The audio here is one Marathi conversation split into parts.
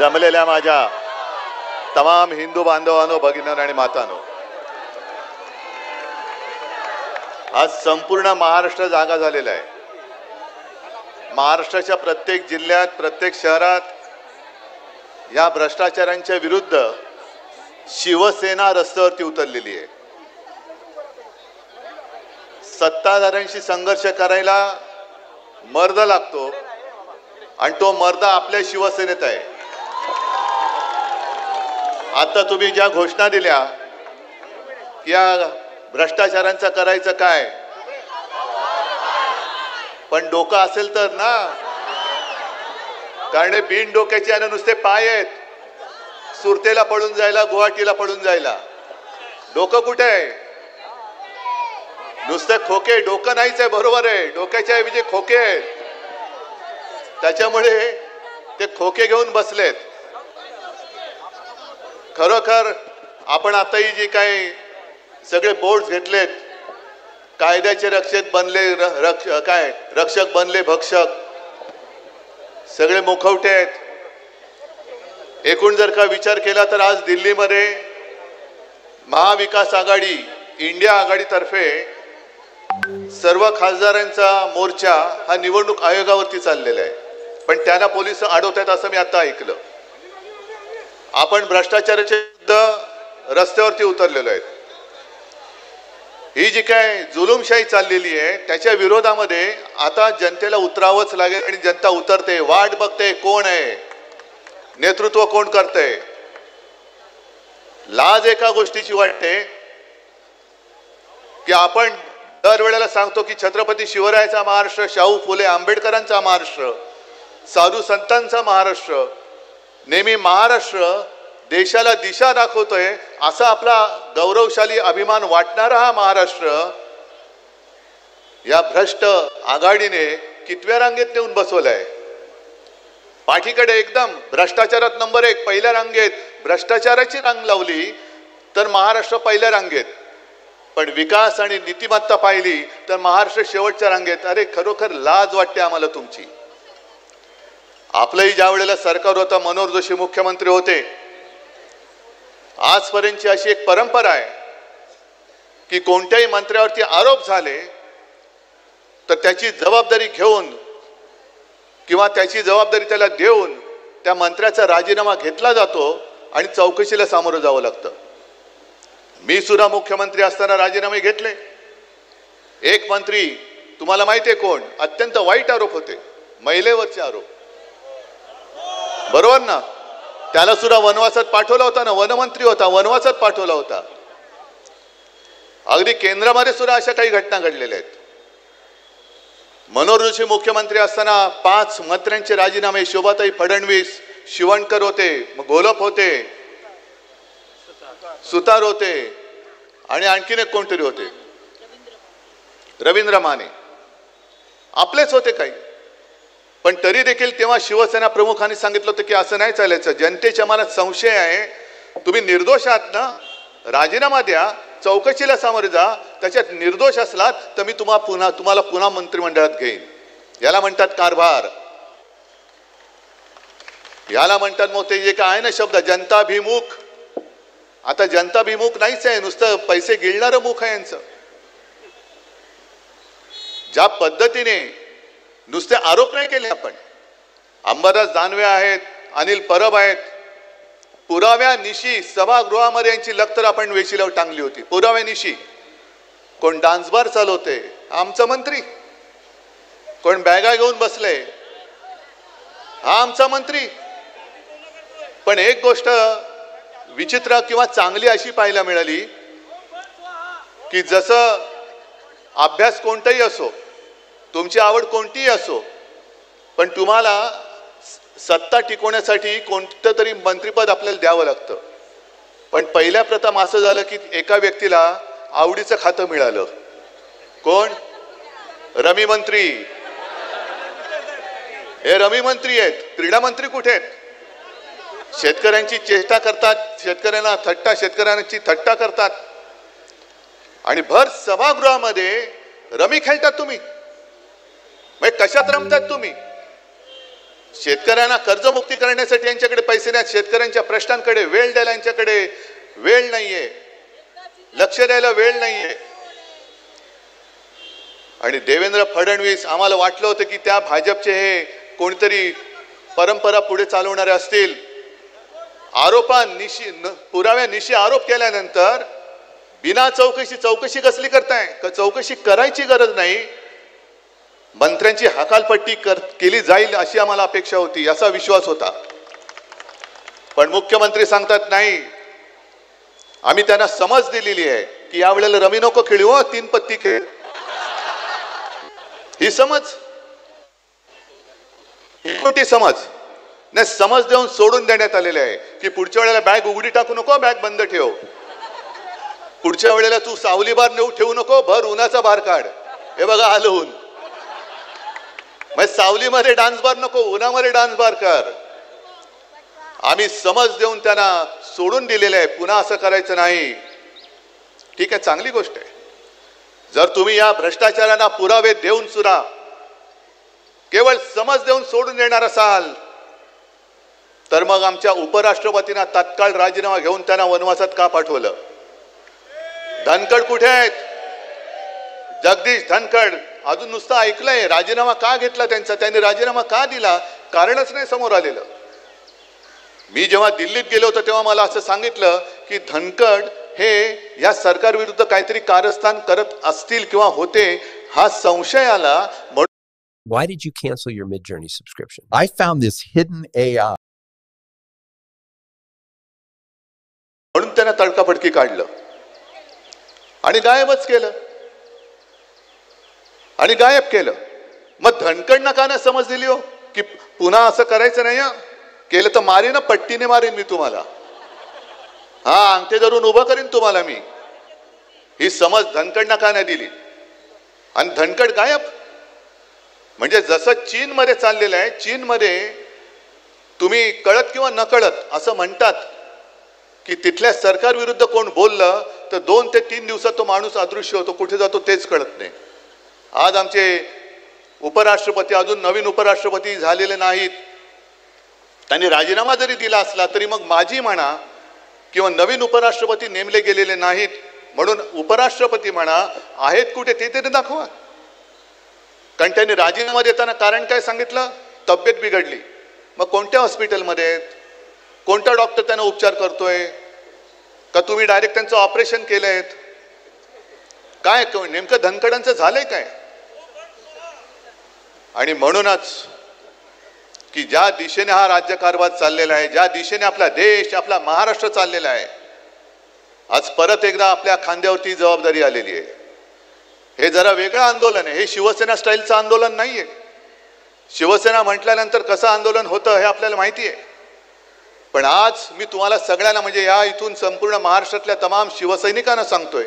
जमलेल्या माझ्या तमाम हिंदू बांधवांनो, भगिनींनो आणि मातांनो, आज संपूर्ण महाराष्ट्र जागा झालेला आहे. महाराष्ट्राच्या प्रत्येक जिल्ह्यात, प्रत्येक शहरात या भ्रष्टाचारांच्या विरुद्ध शिवसेना रस्त्यावरती उतरलेली आहे. सत्ताधाऱ्यांशी संघर्ष करायला मर्द लागतो आणि तो मर्द आपल्या शिवसेनेत आहे. आता तुम्ही ज्या घोषणा दिल्या की या भ्रष्टाचारांचं करायचं काय, पण डोकं असेल तर ना, कारण बिन डोक्याचे आणि नुसते पाय आहेत. सुरतेला पळून जायला, गुवाहाटीला पळून जायला. डोकं कुठे आहे? नुसते खोके. डोकं नाहीच आहे, बरोबर आहे, डोक्याच्या ऐवजी खोके आहेत. त्याच्यामुळे ते खोके घेऊन बसलेत. खरोखर आपण आताही जे काही सगळे बोर्ड घेतलेत, कायद्याचे रक्षक बनले, रक्षक बनले भक्षक, सगळे मुखवटे आहेत. एकूण जर का विचार केला तर आज दिल्लीमध्ये महाविकास आघाडी, इंडिया आघाडीतर्फे सर्व खासदारांचा मोर्चा हा निवडणूक आयोगावरती चाललेला आहे. पण त्यांना पोलीस अडवत आहेत असं मी आता ऐकलं. आपण भ्रष्टाचाराच्या विरुद्ध रस्त्यावरती उतरलेलो आहेत. ही जी काय जुलूमशाही चाललेली आहे त्याच्या विरोधामध्ये आता जनतेला उतरावंच लागेल आणि जनता उतरते. वाट बघते कोण आहे, नेतृत्व कोण करते. लाज एका गोष्टीची वाटते की आपण दरवेळेला सांगतो की छत्रपती शिवरायाचा महाराष्ट्र, शाहू फुले आंबेडकरांचा महाराष्ट्र, साधू संतांचा महाराष्ट्र, नेहमी महाराष्ट्र देशाला दिशा दाखवतोय असा आपला गौरवशाली अभिमान वाटणारा हा महाराष्ट्र या भ्रष्ट आघाडीने कितव्या रांगेत नेऊन बसवलाय. पाठीकडे एकदम भ्रष्टाचारात नंबर 1 पहिल्या रांगेत भ्रष्टाचाराची रांग लावली तर महाराष्ट्र पहिल्या रांगेत, पण विकास आणि नीतिमत्ता पाहिली तर महाराष्ट्र शेवटच्या रांगेत. अरे खरोखर लाज वाटते आम्हाला तुमची. आपलंही ज्या वेळेला सरकार होतं, मनोहर जोशी मुख्यमंत्री होते, आजपर्यंतची अशी एक परंपरा आहे की कोणत्याही मंत्र्यावरती आरोप झाले तर त्याची जबाबदारी घेऊन किंवा त्याची जबाबदारी त्याला देऊन त्या मंत्र्याचा राजीनामा घेतला जातो आणि चौकशीला सामोरं जावं लागतं. मी सुद्धा मुख्यमंत्री असताना राजीनामे घेतले. एक मंत्री तुम्हाला माहिती आहे कोण, अत्यंत वाईट आरोप होते, महिलेवरचे आरोप, बरोबर ना. त्याला सुद्धा वनवासात पाठवला होता ना, वनमंत्री होता, वनवासात पाठवला होता. अगदी केंद्रामध्ये सुद्धा अशा काही घटना घडलेल्या आहेत. मनोहर जोशी मुख्यमंत्री असताना 5 मंत्र्यांचे राजीनामे, शोभाताई फडणवीस, शिवणकर होते, घोलप होते, सुतार होते आणि आणखीन एक कोणतरी होते, रवींद्र माने, आपलेच होते काही. पण तरी देखील तेव्हा शिवसेना प्रमुखांनी सांगितलं होतं की असं नाही चालायचं. जनतेच्या मनात संशय आहे, तुम्ही निर्दोष आहात ना, राजीनामा द्या, चौकशीला सामोरे जा, त्याच्यात निर्दोष असलात तर मी तुम्हाला पुन्हा मंत्रिमंडळात घेईन. याला म्हणतात कारभार, याला म्हणतात मग ते जे काय आहे ना शब्द जनताभिमुख. आता जनताभिमुख नाहीच आहे, नुसतं पैसे गिळणारं मुख आहे यांचं. ज्या पद्धतीने नुसते आरोप नाही केले आपण, अंबादास दानवे आहेत, अनिल परब आहेत, पुराव्यानिशी सभागृहामध्ये यांची लखतर आपण वेशीलावर टांगली होती. पुराव्यानिशी कोण डान्स बार चालवते, आमचा मंत्री. कोण बॅगा घेऊन बसले, हा आमचा मंत्री. पण एक गोष्ट विचित्र किंवा चांगली अशी पाहायला मिळाली की जसं अभ्यास कोणताही असो, तुमची आवड कोणतीही असो, पण तुम्हाला सत्ता टिकवण्यासाठी कोणतं तरी मंत्रिपद आपल्याला द्यावं लागतं. पण पहिल्या प्रथम असं झालं की एका व्यक्तीला आवडीचं खातं मिळालं. कोण? रमी मंत्री. हे रमी मंत्री आहेत. क्रीडा मंत्री कुठे आहेत? शेतकऱ्यांची चेष्टा करतात, शेतकऱ्यांची थट्टा करतात आणि भर सभागृहामध्ये रमी खेळतात तुम्ही. कशात रमतात तुम्ही? शेतकऱ्यांना कर्जमुक्ती करण्यासाठी यांच्याकडे पैसे नाहीत, शेतकऱ्यांच्या प्रश्नांकडे वेळ द्यायला यांच्याकडे वेळ नाहीये, लक्ष द्यायला वेळ नाहीये. आणि देवेंद्र फडणवीस, आम्हाला वाटलं होतं की त्या भाजपचे हे कोणतरी परंपरा पुढे चालवणारे असतील. आरोपानिशी पुराव्यानिशी आरोप केल्यानंतर बिना चौकशी कसली करताय? चौकशी करायची गरज नाही, मंत्र्यांची हकालपट्टी केली जाईल अशी आम्हाला अपेक्षा होती, असा विश्वास होता. पण मुख्यमंत्री सांगतात नाही, आम्ही त्यांना समज दिलेली आहे की यावेळेला रमी नको खेळू, 3 पत्ती खेळ. ही समज, ही मोठी समज नाही, समज देऊन सोडून देण्यात आलेले आहे की पुढच्या वेळेला बॅग उघडी टाकू नको, बॅग बंद ठेव. पुढच्या वेळेला तू सावली बार नेऊ ठेवू नको, भर उन्हाचा बार काढ. हे बघा आलं ऊन, मग सावलीमध्ये डान्स बार नको, उन्हामध्ये डान्स बार कर. आम्ही समज देऊन त्यांना सोडून दिलेले आहे, पुन्हा असं करायचं नाही. ठीक आहे, चांगली गोष्ट आहे. जर तुम्ही या भ्रष्टाचारांना पुरावे देऊन सुद्धा केवळ समज देऊन सोडून देणार असाल तर मग आमच्या उपराष्ट्रपतींना तात्काळ राजीनामा घेऊन त्यांना वनवासात का पाठवलं? धनखड कुठे आहेत? जगदीश धनखड अजून नुसतं ऐकलंय, राजीनामा का घेतला त्यांचा, त्यांनी राजीनामा का दिला? कारणच नाही समोर आलेलं. मी जेव्हा दिल्लीत गेलो होतो तेव्हा मला असं सांगितलं की धनखड हे या सरकार विरुद्ध काहीतरी कारस्थान करत असतील किंवा होते, हा संशय आला. Why did you cancel your Midjourney subscription? I found this hidden AI. म्हणून त्यांना तडकाफडकी काढलं आणि गायबच केलं आणि गायब केलं. मग धनखडनं का नाही समज दिली हो की पुन्हा असं करायचं नाही, केलं तर मारीन, पट्टीने मारीन मी तुम्हाला, हा अंगठे धरून उभं करीन तुम्हाला मी. ही समज धनखडनं का नाही दिली? आणि धनखड गायब. म्हणजे जसं चीनमध्ये चाललेलं आहे, चीनमध्ये तुम्ही कळत किंवा नकळत असं म्हणतात की तिथल्या सरकार विरुद्ध कोण बोललं तर 2 ते 3 दिवसात तो माणूस अदृश्य होतो, कुठे जातो तेच कळत नाही. आज आमचे उपराष्ट्रपती अजून नवीन उपराष्ट्रपती झालेले नाहीत, त्यांनी राजीनामा जरी दिला असला तरी मग माझी म्हणा किंवा नवीन उपराष्ट्रपती नेमले गेलेले नाहीत म्हणून उपराष्ट्रपती म्हणा आहेत कुठे ते तरी दाखवा. कारण त्यांनी राजीनामा देताना कारण काय सांगितलं? तब्येत बिघडली. मग कोणत्या हॉस्पिटलमध्ये आहेत? कोणता डॉक्टर त्यांना उपचार करतोय? का तुम्ही डायरेक्ट त्यांचं ऑपरेशन केलंय? काय नेमकं धनखडांचं झालंय काय? आणि म्हणूनच की ज्या दिशेने हा राज्यकारभार चाललेला आहे, ज्या दिशेने आपला देश, आपला महाराष्ट्र चाललेला आहे, आज परत एकदा आपल्या खांद्यावरती जबाबदारी आलेली आहे. हे जरा वेगळं आंदोलन आहे, हे शिवसेना स्टाईलचं आंदोलन नाहीये. शिवसेना म्हटल्यानंतर कसं आंदोलन होतं हे आपल्याला माहिती आहे. पण आज मी तुम्हाला सगळ्यांना, म्हणजे या इथून संपूर्ण महाराष्ट्रातल्या तमाम शिवसैनिकांना सांगतोय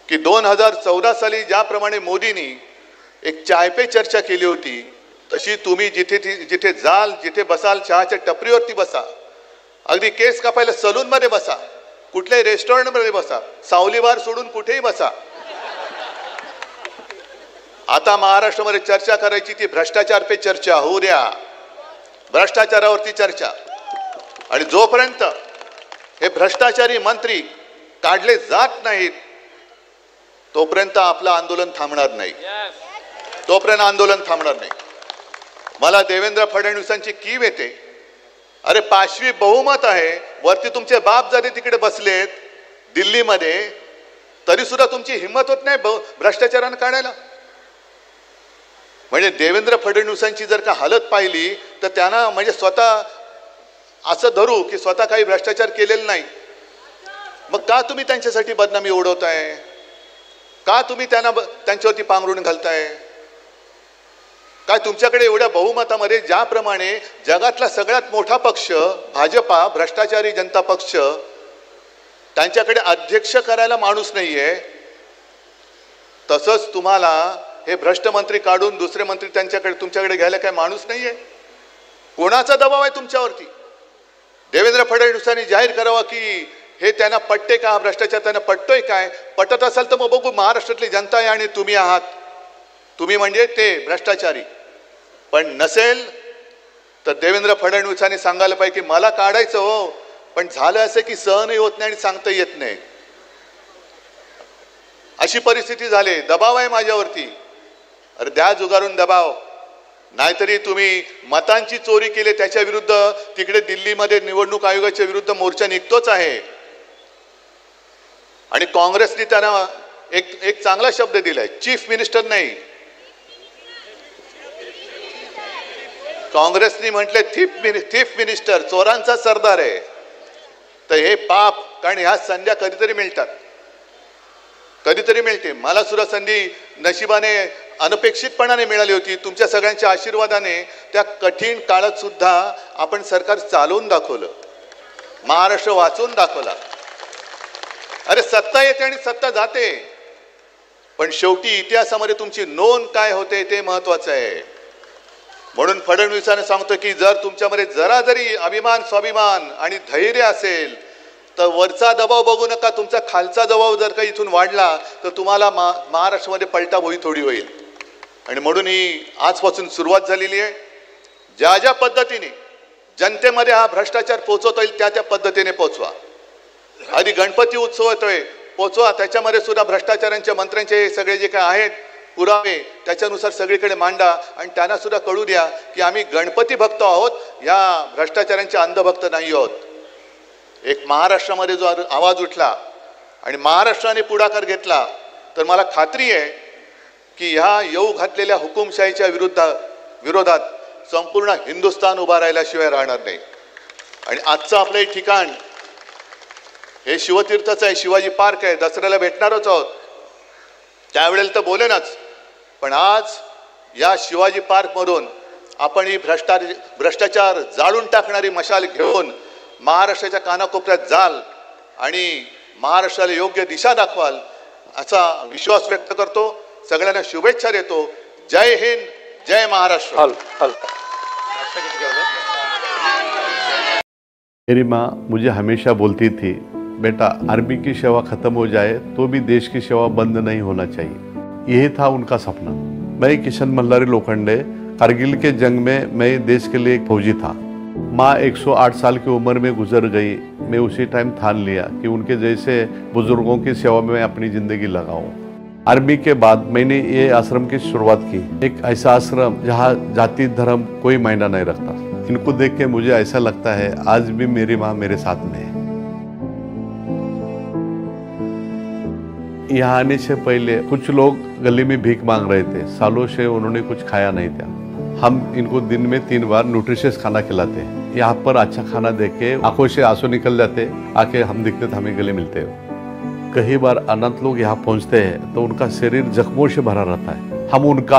की 2014 साली ज्याप्रमाणे मोदींनी एक चाय पे चर्चा केली होती, तशी तुम्ही जिथे जाल, जिथे बसाल, चहाच्या टपरीवरती बसा, अगदी केस कापायला सलून मध्ये बसा, कुठल्याही रेस्टॉरंट मध्ये बसा, सावली बार सोडून कुठेही बसा. आता महाराष्ट्रामध्ये चर्चा करायची ती भ्रष्टाचार पे चर्चा होऊ द्या, भ्रष्टाचारावरती चर्चा. आणि जोपर्यंत हे भ्रष्टाचारी मंत्री काढले जात नाहीत तोपर्यंत आपलं आंदोलन थांबणार नाही, तोपर्यंत आंदोलन थांबणार नाही. मला देवेंद्र फडणवीसांची कीव येते. अरे 5वी बहुमत आहे, वरती तुमचे बाप जरी तिकडे बसलेत दिल्लीमध्ये, तरी सुद्धा तुमची हिंमत होत नाही भ्रष्टाचारानं काढायला. म्हणजे देवेंद्र फडणवीसांची जर का हालत पाहिली तर त्यांना म्हणजे स्वतः असं धरू की स्वतः काही भ्रष्टाचार केलेला नाही. मग का तुम्ही त्यांच्यासाठी बदनामी उडवताय? का तुम्ही त्यांच्यावरती पांघरून घालताय? काय तुमच्याकडे एवढ्या बहुमतामध्ये, ज्याप्रमाणे जगातला सगळ्यात मोठा पक्ष भाजपा, भ्रष्टाचारी जनता पक्ष, त्यांच्याकडे अध्यक्ष करायला माणूस नाहीये, तसंच तुम्हाला हे भ्रष्ट मंत्री काढून दुसरे मंत्री तुमच्याकडे घ्यायला काय माणूस नाहीये? कोणाचा दबाव आहे तुमच्यावरती? देवेंद्र फडणवीसांनी जाहीर करावं की हे त्यांना पटते का, भ्रष्टाचार त्यांना पटतोय काय? पटत असाल तर मग बघू, महाराष्ट्रातली जनता आहे आणि तुम्ही आहात, तुम्ही म्हणजे ते भ्रष्टाचारी. पण नसेल तर देवेंद्र फडणवीसांनी सांगायला पाहिजे की मला काढायचं हो, पण झालं असं की सहनही होत नाही आणि सांगता येत नाही, अशी परिस्थिती झाली. दबाव आहे माझ्यावरती. अरे द्या जुगारून दबाव. नाहीतरी तुम्ही मतांची चोरी केली त्याच्या विरुद्ध तिकडे दिल्लीमध्ये निवडणूक आयोगाच्या विरुद्ध मोर्चा निघतोच आहे. आणि काँग्रेसने त्यांना एक चांगला शब्द दिलाय, चीफ मिनिस्टर नाही, काँग्रेसने म्हटले थीफ मिनिस्टर, चोरांचा सरदार आहे. तर हे पाप, कारण ह्या संध्या कधीतरी मिळतात, कधीतरी मिळते. मला सुद्धा संधी नशिबाने अनपेक्षितपणाने मिळाली होती. तुमच्या सगळ्यांच्या आशीर्वादाने त्या कठीण काळात सुद्धा आपण सरकार चालवून दाखवलं, महाराष्ट्र वाचवून दाखवला. अरे सत्ता येते आणि सत्ता जाते, पण शेवटी इतिहासामध्ये तुमची नोंद काय होते ते महत्वाचं आहे. म्हणून फडणवीसांना सांगतो की जर तुमच्यामध्ये जरा जरी अभिमान, स्वाभिमान आणि धैर्य असेल तर वरचा दबाव बघू नका, तुमचा खालचा दबाव जर का इथून वाढला तर तुम्हाला महाराष्ट्रामध्ये पलटा भोई थोडी होईल. आणि म्हणून ही आजपासून सुरुवात झालेली आहे. ज्या ज्या पद्धतीने जनतेमध्ये हा भ्रष्टाचार पोहोचवता येईल त्या पद्धतीने पोहोचवा. आधी गणपती उत्सव येतोय, पोहोचवा, त्याच्यामध्ये सुद्धा भ्रष्टाचारांच्या मंत्र्यांचे सगळे जे काय आहेत पुरावे त्याच्यानुसार सगळीकडे मांडा आणि त्यांना सुद्धा कळू द्या की आम्ही गणपती भक्त आहोत, या भ्रष्टाचारांचे अंधभक्त नाही आहोत. एक महाराष्ट्रामध्ये जो आवाज उठला आणि महाराष्ट्राने पुढाकार घेतला तर मला खात्री आहे की ह्या येऊ घातलेल्या हुकुमशाहीच्या विरोधात संपूर्ण हिंदुस्थान उभा राहिल्याशिवाय राहणार नाही. आणि आजचं आपलं एक ठिकाण हे शिवतीर्थच आहे, शिवाजी पार्क आहे, दसऱ्याला भेटणारच आहोत, त्यावेळेला तर बोलेनच. पण आज या शिवाजी पार्कमधून आपण ही भ्रष्टाचार जाळून टाकणारी मशाल घेऊन महाराष्ट्राच्या कानाकोपऱ्यात जाल आणि महाराष्ट्राला योग्य दिशा दाखवाल असा विश्वास व्यक्त करतो. सगळ्यांना शुभेच्छा देतो. जय हिंद, जय महाराष्ट्र. मेरी माँ मुझे हमेशा बोलती थी, बेटा आर्मी की सेवा खत्म हो जाए तो भी देश की सेवा बंद नहीं होना चाहिए. यही था उनका सपना. मैं किशन मल्हारी लोखंडे, कारगिल के जंग में मैं देश के लिए एक फौजी था. माँ 108 साल की उम्र में गुजर गई. मैं उसी टाइम ठान लिया कि उनके जैसे बुजुर्गों की सेवा में अपनी ज़िंदगी लगाऊं. आर्मी के बाद मैंने ये आश्रम की शुरुआत की. एक ऐसा आश्रम जहाँ जाति धर्म कोई मायना नहीं रखता. इनको देख के मुझे ऐसा लगता है आज भी मेरी माँ मेरे साथ में है. यहाँ आने से पहले कुछ लोग गली में भीख मांग रहे थे. सालों से उन्होंने कुछ खाया नहीं था. हम इनको दिन में 3 बार न्यूट्रिशियस खाना खिलाते हैं. यहाँ पर अच्छा खाना देके आंखों से आंसू निकल जाते. आके हम दिखते तो हमें गले मिलते हो. कई बार अनाथ लोग यहाँ पहुँचते हैं तो उनका शरीर जख्मों से भरा रहता है. हम उनका